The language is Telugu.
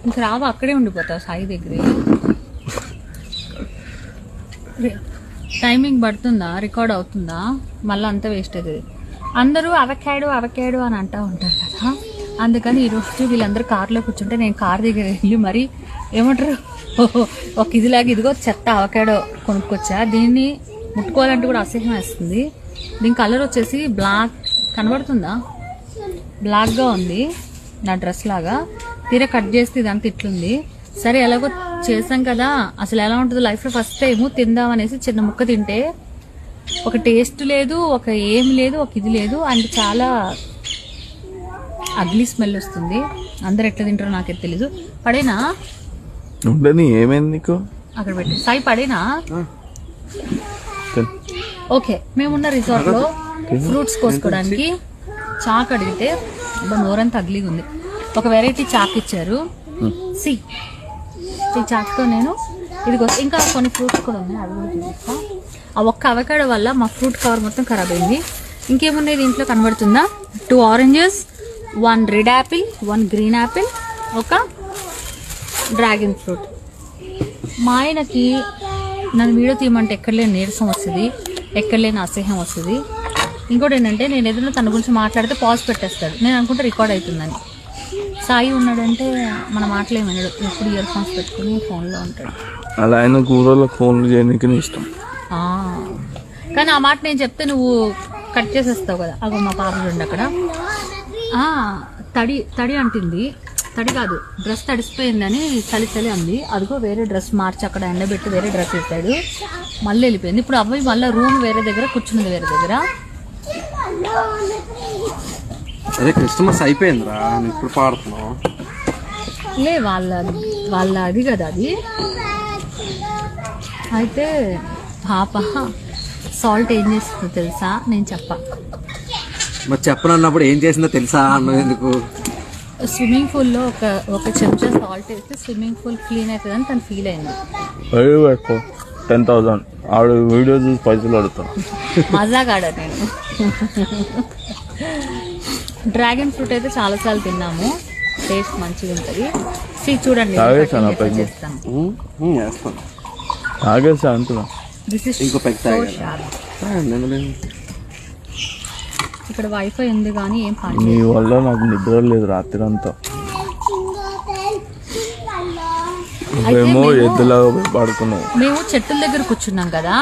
ఇంక రావా, అక్కడే ఉండిపోతావు సాయి దగ్గరే. టైమింగ్ పడుతుందా, రికార్డ్ అవుతుందా, మళ్ళీ అంతా వేస్ట్ అవుతుంది. అందరూ అవకాడో అని అంటూ ఉంటారు కదా, అందుకని ఈరోజు వీళ్ళందరూ కార్లో కూర్చుంటే నేను కార్ దగ్గర వెళ్ళి మరి ఏమంటారు ఒక ఇదిలాగా ఇదిగో చెత్త అవకాడో కొనుక్కొచ్చా. దీన్ని ముట్టుకోవాలంటే కూడా అసహ్యం వేస్తుంది. దీని కలర్ వచ్చేసి బ్లాక్ కనబడుతుందా, బ్లాక్గా ఉంది నా డ్రెస్ లాగా. తీరా కట్ చేస్తే ఇదంతా ఇట్లుంది. సరే ఎలాగో చేసాం కదా, అసలు ఎలా ఉంటుందో లైఫ్లో ఫస్ట్ టైం తిందాం అనేసి చిన్న ముక్క తింటే ఒక టేస్ట్ లేదు, ఒక ఏమి లేదు, ఒక ఇది లేదు, అండ్ చాలా అగ్లీ స్మెల్ వస్తుంది. అందరు ఎట్లా తింటారో నాకైతే తెలీదు. పడేనా ఏమైంది నీకు అక్కడ పెట్టి సాయి, పడేనా? ఓకే, మేమున్న రిసార్ట్ లో ఫ్రూట్స్ కోసుకోవడానికి చాక్ అడిగితే నోరంతా అగ్లీగా ఉంది. ఒక వెరైటీ చాక్ ఇచ్చారు. ఈ చాక్తో నేను ఇది ఇంకా కొన్ని ఫ్రూట్స్ కూడా ఉన్నాయి, అవి కూడా చూపిస్తా. ఆ ఒక్క అవకాడో వల్ల మా ఫ్రూట్ కవర్ మొత్తం ఖరాబ్ అయింది. ఇంకేమున్నాయి దీంట్లో కనబడుతుందా? 2 oranges, 1 red Apple, 1 green Apple, ఒక డ్రాగన్ ఫ్రూట్. మా ఆయనకి నన్ను వీడియో తీయమంటే ఎక్కడ లేని నీరసం వస్తుంది, ఎక్కడ లేని అసహ్యం వస్తుంది. ఇంకోటి ఏంటంటే నేను ఏదైనా తన గురించి మాట్లాడితే పాజ్ పెట్టేస్తాడు. నేను అనుకుంటే రికార్డ్ అవుతుందని. సాయి ఉన్నాడంటే మన మాటలు ఏమన్నాడు, ఎప్పుడు ఇయర్ ఫోన్స్ పెట్టుకుని ఫోన్లో ఉంటాడు. అలా ఆయన కూరలో ఫోన్లు చేయడానికి ఇష్టం. కానీ ఆ మాట నేను చెప్తే నువ్వు కట్ చేసేస్తావు కదా. అగో మా పాపలు ఉండి అక్కడ తడి అంటుంది. తడి కాదు, డ్రెస్ తడిసిపోయిందని చలి అంది. అదిగో వేరే డ్రెస్ మార్చి అక్కడ ఎండబెట్టి వేరే డ్రెస్ వేస్తాడు, మళ్ళీ వెళ్ళిపోయింది. ఇప్పుడు అబ్బాయి మళ్ళీ రూమ్ వేరే దగ్గర కూర్చున్నది, వేరే దగ్గర. అదే క్రిస్మస్ అయిపోయిందిరా, ఇప్పుడు పాడుతున్నావు. లే వాళ్ళ అది కదా అది. అయితే పాప సాల్ట్ ఏం చేస్తుందో తెలుసా? నేను చెప్పా. మరి చెప్పనన్నప్పుడు ఏం చేసిందో తెలుసా అన్నది ఎందుకు? స్విమ్మింగ్ పూల్లో ఒక చెంచా సాల్ట్ వేస్తే స్విమ్మింగ్ పూల్ క్లీన్ అవుతుందని తను ఫీల్ అయింది. 10,000 ఆడు వీడియో చూసి పైసలు అడుగుతాను. మజాగాడా నేను. డ్రాగన్ ఫ్రూట్ అయితే చాలాసార్లు తిన్నాము, టేస్ట్ మంచిగా ఉంటుంది. చూడండి ఇక్కడ వైఫై ఉంది కానీ ఏం పని. నీ వల్ల నాకు నిద్ర లేదు రాత్రి అంతా. మేము ఎద్దులాగా పడుకున్నాం. మేము చెట్టుల దగ్గర కూర్చున్నాం కదా.